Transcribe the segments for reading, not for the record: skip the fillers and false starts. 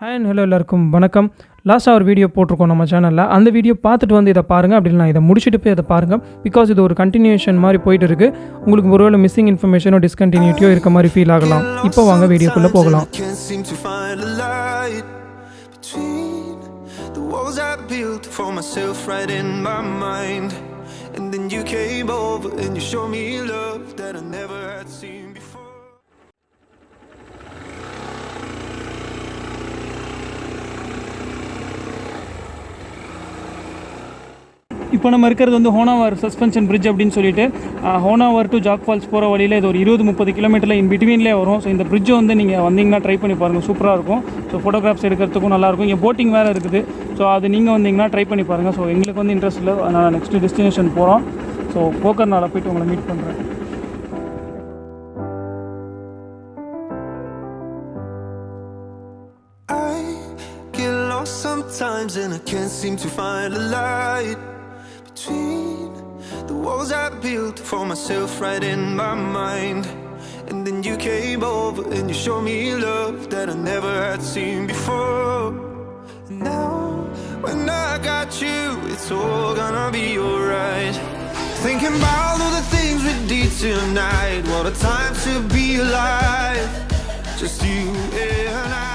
Hi and hello எல்லாருக்கும் வணக்கம். லாஸ்ட்டாக ஒரு வீடியோ போட்டிருக்கோம் நம்ம சேனலில். அந்த வீடியோ பார்த்துட்டு வந்து இதை பாருங்கள், அப்படி நான் இதை முடிச்சுட்டு போய் அதை பாருங்கள். பிகாஸ் இது ஒரு கண்டினியூஷன் மாதிரி போயிட்டு இருக்குது. உங்களுக்கு ஒருவேளை மிஸ்ஸிங் இன்ஃபர்மேஷனோ டிஸ்கண்டினியூட்டியோ இருக்க மாதிரி ஃபீல் ஆகலாம். இப்போ வாங்க வீடியோக்குள்ளே போகலாம். இப்போ நம்ம இருக்கிறது வந்து ஹோனாவார் சஸ்பென்ஷன் பிரிட்ஜ் அப்படின்னு சொல்லிட்டு ஹோனாவார் டு ஜாக் ஃபால்ஸ் போகிற வழியில் இது ஒரு 20-30 கிலோமீட்டரில் இன் பிட்வீன்லேயே வரும். ஸோ இந்த பிரிட்ஜை வந்து நீங்கள் வந்தீங்கன்னா ட்ரை பண்ணி பாருங்கள், சூப்பராக இருக்கும். ஸோ ஃபோட்டோகிராஃப்ஸ் எடுக்கிறதுக்கும் நல்லாயிருக்கும். இங்கே போட்டிங் வேறு இருக்குது. ஸோ அது நீங்கள் வந்தீங்கன்னா ட்ரை பண்ணி பாருங்கள். ஸோ எங்களுக்கு வந்து இன்ட்ரெஸ்ட் இல்லை, நான் நெக்ஸ்ட்டு டெஸ்டினேஷன் போகிறோம். ஸோ கோகர்னால போய்ட்டு உங்களை மீட் பண்ணுறேன். Sometimes and I can't seem to find a light between the walls I built for myself right in my mind. And then you came over and you showed me love that I never had seen before. And now when I got you, it's all gonna be alright. Thinking about all the things we did tonight. What a time to be alive. Just you and I.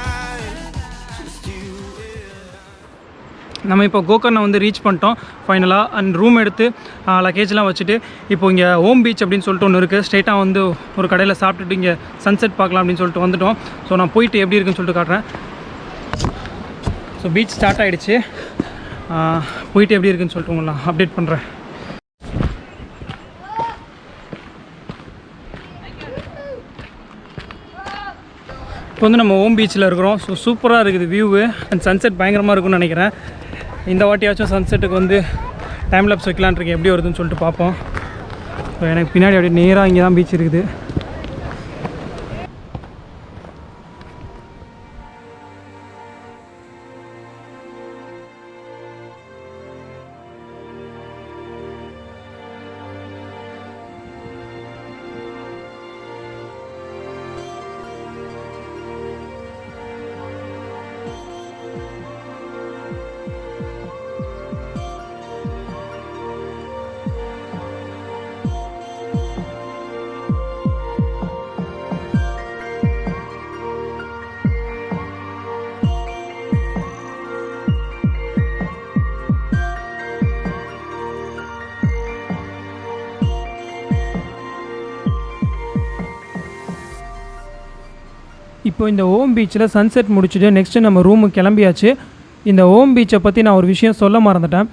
நம்ம இப்போ கோகர்னா வந்து reach பண்ணிட்டோம் ஃபைனலாக. And room எடுத்து லக்கேஜ்லாம் வச்சுட்டு இப்போ இங்கே ஓம் beach அப்படின்னு சொல்லிட்டு ஒன்று இருக்குது. ஸ்ட்ரெயிட்டாக வந்து ஒரு கடையில் சாப்பிட்டுட்டு இங்கே சன்செட் பார்க்கலாம் அப்படின்னு சொல்லிட்டு வந்துட்டோம். ஸோ நான் போயிட்டு எப்படி இருக்குன்னு சொல்லிட்டு காட்டுறேன். ஸோ பீச் ஸ்டார்ட் ஆகிடுச்சு. போயிட்டு எப்படி இருக்குன்னு சொல்லிட்டு உங்களை அப்டேட் பண்ணுறேன். இப்போ வந்து நம்ம ஓம் பீச்சில் இருக்கிறோம். ஸோ சூப்பராக இருக்குது வியூவு. அண்ட் சன்செட் பயங்கரமாக இருக்குன்னு நினைக்கிறேன். இந்த வாட்டியாச்சும் சன்செட்டுக்கு வந்து டைம் லேப்ஸ் வைக்கலான் இருக்கேன், எப்படி வருதுன்னு சொல்லிட்டு பார்ப்போம். ஸோ எனக்கு பின்னாடி அப்படியே நேராக இங்கே தான் பீச் இருக்குது. இப்போ இந்த ஓம் பீச்சில் சன்செட் முடிச்சுட்டு நெக்ஸ்ட்டு நம்ம ரூமுக்கு கிளம்பியாச்சு. இந்த ஓம் பீச்சை பற்றி நான் ஒரு விஷயம் சொல்ல மறந்துட்டேன்.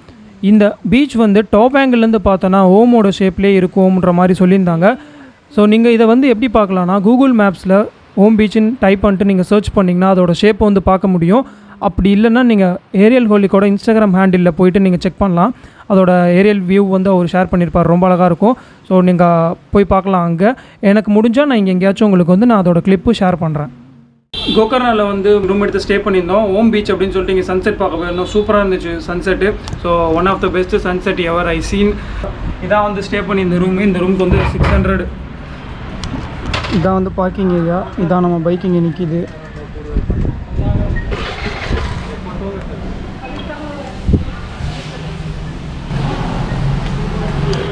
இந்த பீச் வந்து டாப் ஆங்கிள்லேருந்து பார்த்தோன்னா ஓமோட ஷேப்லேயே இருக்கும்ன்ற மாதிரி சொல்லியிருந்தாங்க. ஸோ நீங்கள் இதை வந்து எப்படி பார்க்கலான்னா, கூகுள் மேப்ஸில் ஓம் பீச்சுன்னு டைப் பண்ணிட்டு நீங்கள் சர்ச் பண்ணிங்கன்னா அதோட ஷேப்பை வந்து பார்க்க முடியும். அப்படி இல்லைன்னா நீங்கள் ஏரியல் ஹோலிக்கோட இன்ஸ்டாகிராம் ஹேண்டிலில் போய்ட்டு நீங்கள் செக் பண்ணலாம். அதோட ஏரியல் வியூ வந்து அவர் ஷேர் பண்ணியிருப்பார், ரொம்ப அழகாக இருக்கும். ஸோ நீங்கள் போய் பார்க்கலாம் அங்கே. எனக்கு முடிஞ்சால் நான் இங்கே எங்கேயாச்சும் உங்களுக்கு வந்து நான் அதோட கிளிப்பு ஷேர் பண்ணுறேன். கோகர்னாவில் வந்து ரூம் எடுத்து ஸ்டே பண்ணியிருந்தோம். ஓம் பீச் அப்படின்னு சொல்லிட்டு இங்கே சன்செட் பார்க்க போயிருந்தோம். சூப்பராக இருந்துச்சு sunset. So one of the best sunset ever I seen. இதான் வந்து ஸ்டே பண்ணியிருந்த ரூமு. இந்த ரூமுக்கு வந்து 600. இதான் வந்து பார்க்கிங் ஏரியா. இதான் நம்ம பைக் இங்கே நிற்கிது.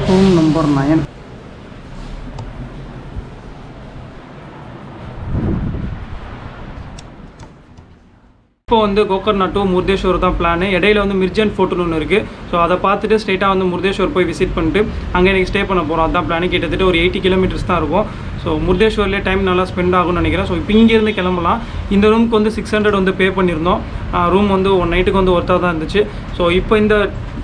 Room number 9. இப்போ வந்து கோகர்னா டு முருதேஸ்வர் தான் பிளான். இடையில வந்து மிர்ஜன் ஃபோர்ட்டுன்னு ஒன்று இருக்குது. ஸோ அதை பார்த்துட்டு ஸ்ட்ரெயிட்டாக வந்து முருதேஸ்வர் போய் விசிட் பண்ணிட்டு அங்கே எனக்கு ஸ்டே பண்ண போகிறோம். அதுதான் பிளான். கிட்டத்தட்ட ஒரு 80 கிலோமீட்டர்ஸ் தான் இருக்கும். ஸோ முருதேஸ்வர்லேயே டைம் நல்லா ஸ்பெண்ட் ஆகும்னு நினைக்கிறேன். ஸோ இப்போ இங்கேருந்து கிளம்பலாம். இந்த ரூமுக்கு வந்து 600 வந்து பே பண்ணியிருந்தோம். ரூம் வந்து 1 நைட்டுக்கு வந்து ஒர்த்தாக தான் இருந்துச்சு. ஸோ இப்போ இந்த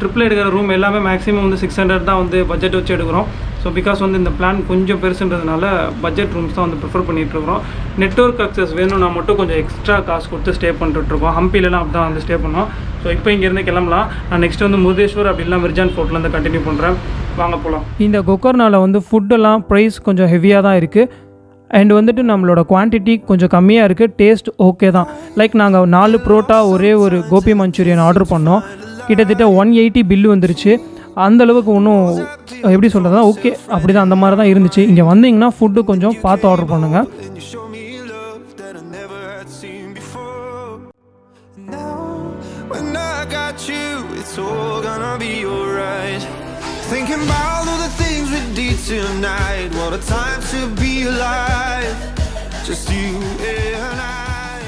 ட்ரிப்பில் எடுக்கிற ரூம் எல்லாமே மேக்ஸிமம் வந்து 600 தான் வந்து பட்ஜெட் வச்சு எடுக்கிறோம். ஸோ பிகாஸ் வந்து இந்த பிளான் கொஞ்சம் பெருசுன்றதுனால பட்ஜெட் ரூம்ஸ் தான் வந்து ப்ரிஃபர் பண்ணிகிட்ருக்கிறோம். நெட்வொர்க் அக்சஸ் வேணும்னா மட்டும் கொஞ்சம் எக்ஸ்ட்ரா காசு கொடுத்து ஸ்டே பண்ணிட்டுருக்கோம். ஹம்பிலலாம் அப்படி தான் வந்து ஸ்டே பண்ணோம். ஸோ இப்போ இங்கேருந்து கிளம்பலாம். நான் நெக்ஸ்ட் வந்து முருதேஸ்வர் அப்படிலாம் மிர்ஜான் ஃபோர்ட்லேருந்து கண்டினியூ பண்ணுறேன். வாங்க போகலாம். இந்த கோகர்னாவில் வந்து ஃபுட்டெல்லாம் ப்ரைஸ் கொஞ்சம் ஹெவியாக தான் இருக்குது. அண்ட் வந்துட்டு நம்மளோட குவான்டிட்டி கொஞ்சம் கம்மியாக இருக்குது. டேஸ்ட் ஓகே தான். லைக் நாங்கள் 4 புரோட்டா ஒரே ஒரு கோபி மஞ்சூரியன் ஆர்டர் பண்ணோம். கிட்டத்தட்ட 180 பில்லு வந்துருச்சு. அந்தளவுக்கு ஒன்றும் எப்படி சொல்கிறதா ஓகே அப்படி தான், அந்த மாதிரி தான் இருந்துச்சு. இங்கே வந்தீங்கன்னா ஃபுட்டு கொஞ்சம் பார்த்து ஆர்டர் பண்ணுங்கள். Now, when I got you, it's all gonna be alright. Thinking about all the things we did tonight. What a time to be alive. Just you and I.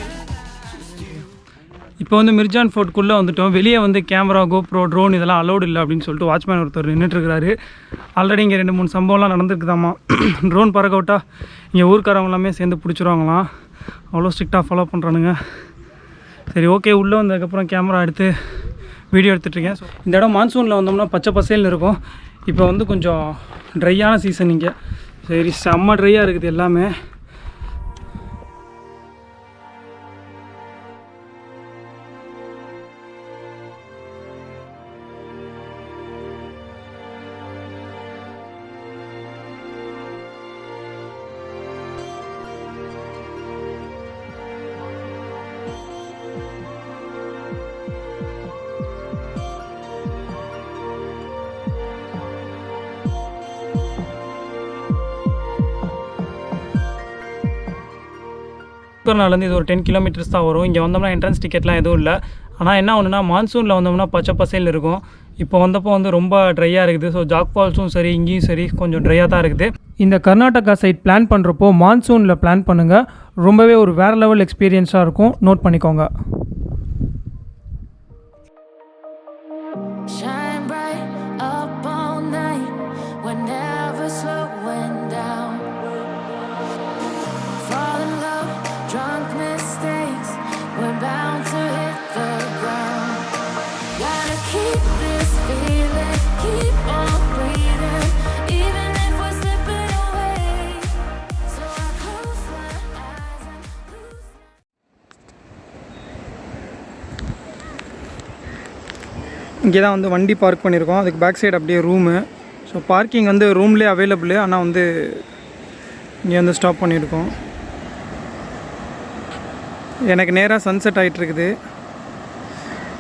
இப்போ வந்து மிர்ஜான் ஃபோர்ட்குள்ளே வந்துட்டோம். வெளியே வந்து கேமரா, கோப்ரோ, ட்ரோன் இதெல்லாம் allowed இல்லை அப்படின்னு சொல்லிட்டு watchman ஒருத்தர் நின்றுட்டுருக்காரு. ஆல்ரெடி இங்கே 2-3 சம்பவம்லாம் நடந்துருக்குதாம்மா. ட்ரோன் பறக்க விட்டா இங்கே ஊருக்காரவங்க எல்லாமே சேர்ந்து பிடிச்சிருவாங்களாம். அவ்வளோ ஸ்ட்ரிக்டாக ஃபாலோ பண்ணுறானுங்க. சரி, ஓகே, உள்ளே வந்ததுக்கப்புறம் கேமரா எடுத்து வீடியோ எடுத்துகிட்ருக்கேன். ஸோ இந்த இடம் மான்சூனில் வந்தோம்னா பச்சை பசேல்னு இருக்கும். இப்போ வந்து கொஞ்சம் ட்ரையான சீசன் இங்கே. சரி, செம்ம ட்ரையாக இருக்குது எல்லாமே. கோக்கர்னாலேருந்து இது ஒரு 10 கிலோமீட்டர்ஸ் தான் வரும். இங்கே வந்தோம்னா என்ட்ரன்ஸ் டிக்கெட்லாம் எதுவும் இல்லை. ஆனால் என்ன ஒன்றுனா மான்சூனில் வந்தோம்னா பச்சை பசேல் இருக்கும். இப்போ வந்தப்போ வந்து ரொம்ப ட்ரையாக இருக்குது. ஸோ ஜாக் ஃபால்ஸும் சரி, இங்கேயும் சரி கொஞ்சம் ட்ரையாக தான் இருக்குது. இந்த கர்நாடகா சைட் பிளான் பண்ணுறப்போ மான்சூனில் பிளான் பண்ணுங்கள். ரொம்பவே ஒரு வேறு லெவல் எக்ஸ்பீரியன்ஸாக இருக்கும். நோட் பண்ணிக்கோங்க. இங்கே தான் வந்து வண்டி பார்க் பண்ணியிருக்கோம். அதுக்கு பேக் சைடு அப்படியே ரூமு. ஸோ பார்க்கிங் வந்து ரூம்லேயே அவைலபிள். ஆனால் வந்து இங்கே வந்து ஸ்டாப் பண்ணியிருக்கோம். எனக்கு நேராக சன்செட் ஆகிட்டுருக்குது.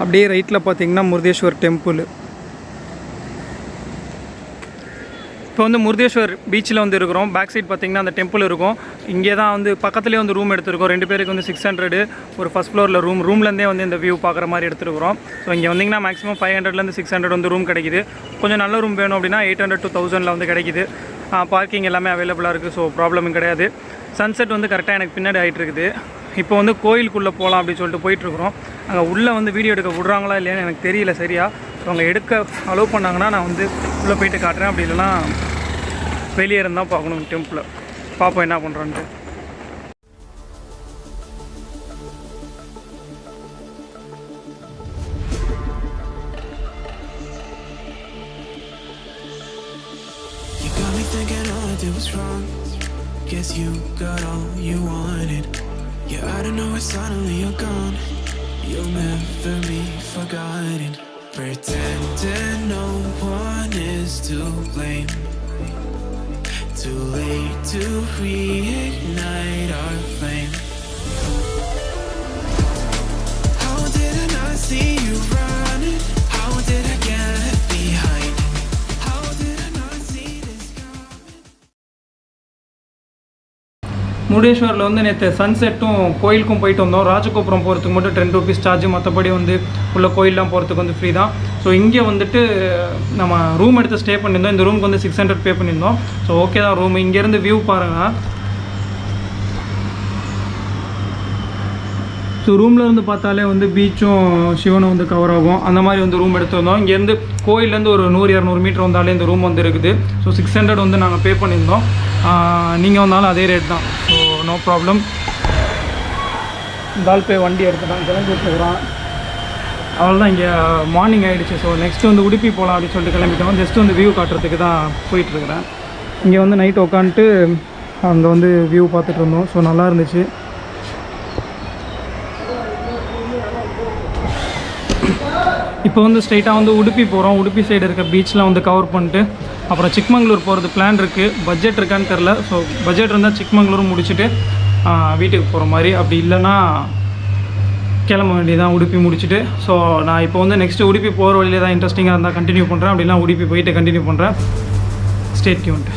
அப்படியே ரைட்டில் பார்த்தீங்கன்னா முருதேஸ்வர் டெம்பிள். இப்போ வந்து முருதேஸ்வர் பீச்சில் வந்து இருக்கிறோம். பேக் சைட் பார்த்திங்கன்னா அந்த டெம்பிள் இருக்கும். இங்கே தான் வந்து பக்கத்துலேயே வந்து ரூம் எடுத்துருக்கோம். 2 பேருக்கு வந்து 600. ஒரு ஃபஸ்ட் ஃப்ளோரில் ரூம்லேருந்தே வந்து இந்த வியூ பார்க்குற மாதிரி எடுத்துருக்குறோம். ஸோ இங்கே வந்திங்கன்னா மேக்ஸிமம் 500லேருந்து 600 வந்து ரூம் கிடைக்கிது. கொஞ்சம் நல்ல ரூம் வேணும் அப்படின்னா 800 to 1000 வந்து கிடைக்கிது. பார்க்கிங் எல்லாமே அவைலபிளாக இருக்குது. ஸோ ப்ராப்ளமும் கிடையாது. சன்செட் வந்து கரெக்டாக எனக்கு பின்னாடி ஆகிட்டு இருக்குது. இப்போ வந்து கோயிலுக்குள்ளே போகலாம் அப்படின்னு சொல்லிட்டு போயிட்டுருக்குறோம். அங்கே உள்ளே வந்து வீடியோ எடுக்க விட்றாங்களா இல்லையான்னு எனக்கு தெரியல சரியா. ஸோ அவங்க எடுக்க அலோவ் பண்ணாங்கன்னா நான் வந்து உள்ளே போயிட்டு காட்டுறேன். அப்படி இல்லைன்னா வெளியே இருந்தால் பார்க்கணும் டெம்பிளை. பார்ப்போம் என்ன பண்ணுறோன்ட்டு. Guess you got all you wanted. Yeah, I don't know why suddenly you're gone. You'll never be forgotten. Pretending no one is to blame. Too late to reignite our flame. How did I not see you running? How did I get left behind? How did I not see this coming? முருடேஸ்வரில் வந்து நேற்று சன்செட்டும் கோயிலுக்கும் போயிட்டு வந்தோம். ராஜகோபுரம் போகிறதுக்கு மட்டும் 10 rupees charge. மற்றபடி வந்து உள்ள கோயிலெலாம் போகிறதுக்கு வந்து ஃப்ரீ தான். ஸோ இங்கே வந்துட்டு நம்ம ரூம் எடுத்து ஸ்டே பண்ணியிருந்தோம். இந்த ரூமுக்கு வந்து 600 பே பண்ணியிருந்தோம். ஸோ ஓகே தான் ரூம். இங்கேருந்து வியூ பாருங்கள். ஸோ ரூமில் இருந்து பார்த்தாலே வந்து பீச்சும் சிவனும் வந்து கவர் ஆகும். அந்த மாதிரி வந்து ரூம் எடுத்துருந்தோம். இங்கேருந்து கோயிலேருந்து ஒரு 100-200 மீட்டர் வந்தாலே இந்த ரூம் வந்து இருக்குது. ஸோ 600 வந்து நாங்கள் பே பண்ணியிருந்தோம். நீங்கள் வந்தாலும் அதே ரேட் தான். So no problem. இந்த ஆள் போய் வண்டி எடுத்துட்டான், கிளம்பி விட்டுருக்குறான். அவ்வளோதான். இங்கே மார்னிங் ஆகிடுச்சு. ஸோ நெக்ஸ்ட்டு வந்து உடுப்பி போகலாம் அப்படின்னு சொல்லிட்டு கிளம்பிட்டோம். ஜஸ்ட்டு வந்து வியூ காட்டுறதுக்கு தான் போயிட்டுருக்குறேன். இங்கே வந்து நைட் உட்காந்துட்டு அங்கே வந்து வியூ பார்த்துட்டு இருந்தோம். ஸோ நல்லா இருந்துச்சு. இப்போ வந்து ஸ்ட்ரைட்டாக வந்து உடுப்பி போகிறோம். உடுப்பி சைடு இருக்க பீச்லாம் வந்து கவர் பண்ணிட்டு அப்புறம் சிக்மங்களூர் போகிறது பிளான் இருக்குது. பட்ஜெட் இருக்கான்னு தெரில. ஸோ பட்ஜெட் இருந்தால் சிக்மங்களூரும் முடிச்சுட்டு வீட்டுக்கு போகிற மாதிரி. அப்படி இல்லைன்னா கிளம்ப வேண்டியதான் உடுப்பி முடிச்சுட்டு. ஸோ நான் இப்போ வந்து நெக்ஸ்ட்டு உடுப்பி போகிற வழியிலே தான் இன்ட்ரெஸ்டிங்காக இருந்தால் கண்டினியூ பண்ணுறேன். அப்படின்னா உடுப்பி போயிட்டு கண்டினியூ பண்ணுறேன். Stay tuned.